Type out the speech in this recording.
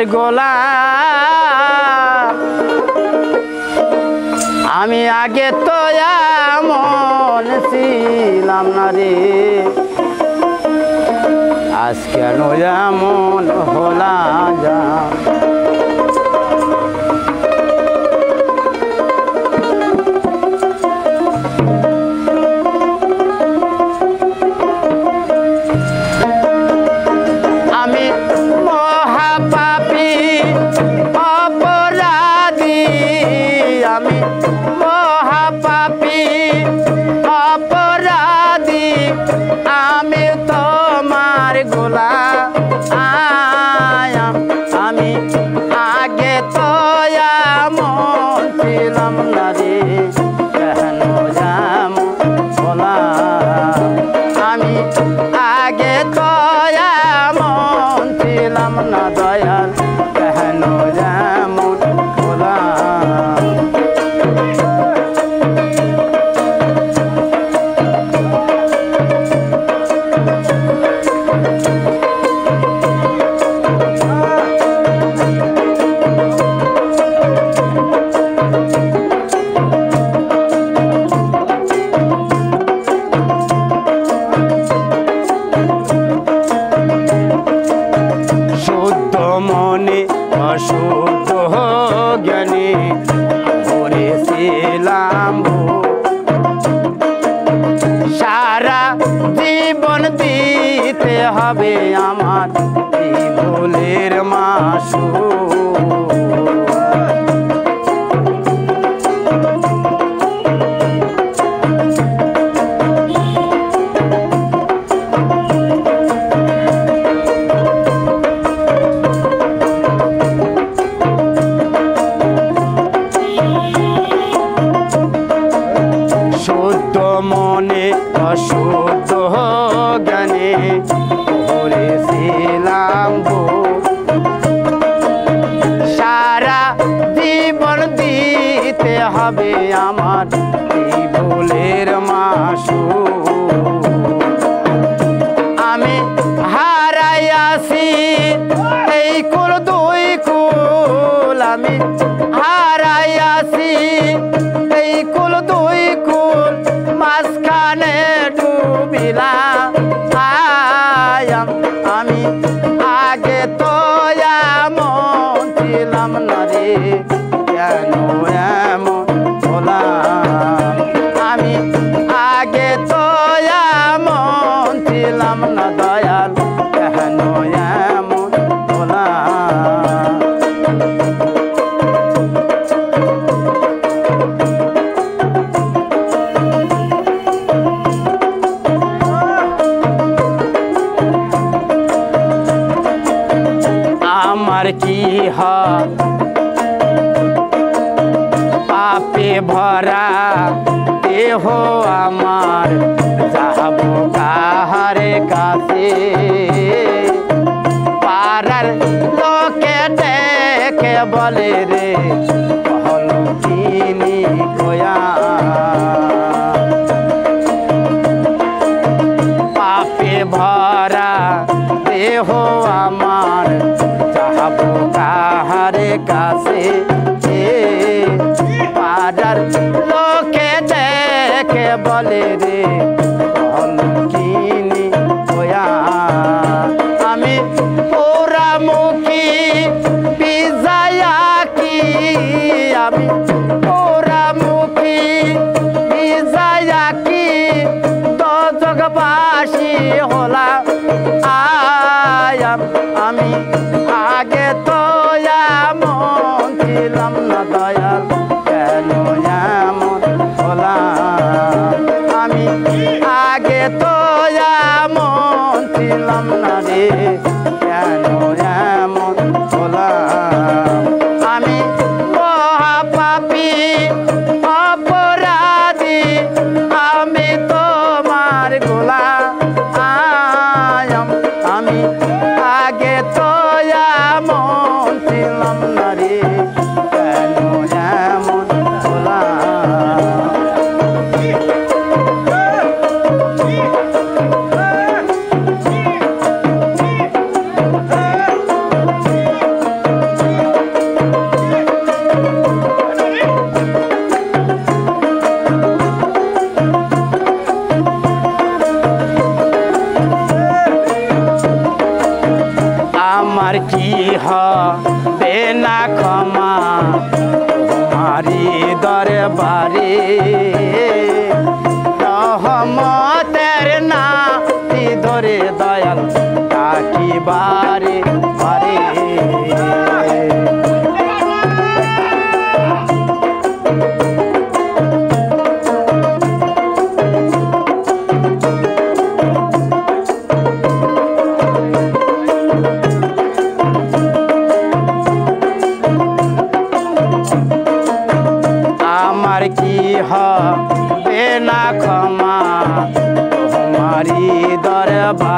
গোলাম আমি আগে তো এমন ছিলাম না রে আজ কেন এমন হলাম আমি মহাপাপী অপরাধী আমি মহাপাপী অপরাধী আমি তোমার গোলাম আমি আগে তো এমন ছিলাম না রে কেন যেমন গোলাম আমি আগে তো এমন ছিলাম না দয়াল কেন যেমন গোলাম মনে অশুদ্ধ জ্ঞানী করেছিলাম সারা জীবন দিতে হবে আমার ভুলের মাসু মনে অশুদ্ধ জ্ঞানে করেছিলাম সারা জীবন দিতে হবে আমার ভুলের মাসু আমি হারাইয়াছি এই কুল দুই কুল আমি হারাইয়াছি এই কুল দুই কুল মাঝখানে ডুবিলাম আমি আগে তো এমন ছিলাম না রে কেন এমন হলাম আমি আগে তো এমন ছিলাম না দয়াল কেন এমন হলাম আমার কি হয় পাপে ভরা দেহ আমার যাব কাহারে কাছে পাড়ার লোকে ডেকে বলে রে হলো চিনি কোয়া পাপে ভরা দেহ আমার যাব কাহারে কাছে পাড়ার লোকে দেখে বলে রে কিনি কোয়া আমি পোড়ামুখী বিজয়া কি আমি পোড়ামুখী বিজয়া কি তো জগবাসী হলাম আমি আগে তো এমন ছিলাম না দয়াল কেন এমন হলাম আমি আগে তো এমন ছিলাম না রে কেন এমন হলাম আমি মহাপাপী অপরাধী আমি তোমার গোলাম আমি আগে তো এমন ছিলাম না রে কেন এমন হলাম তোমারি দরবার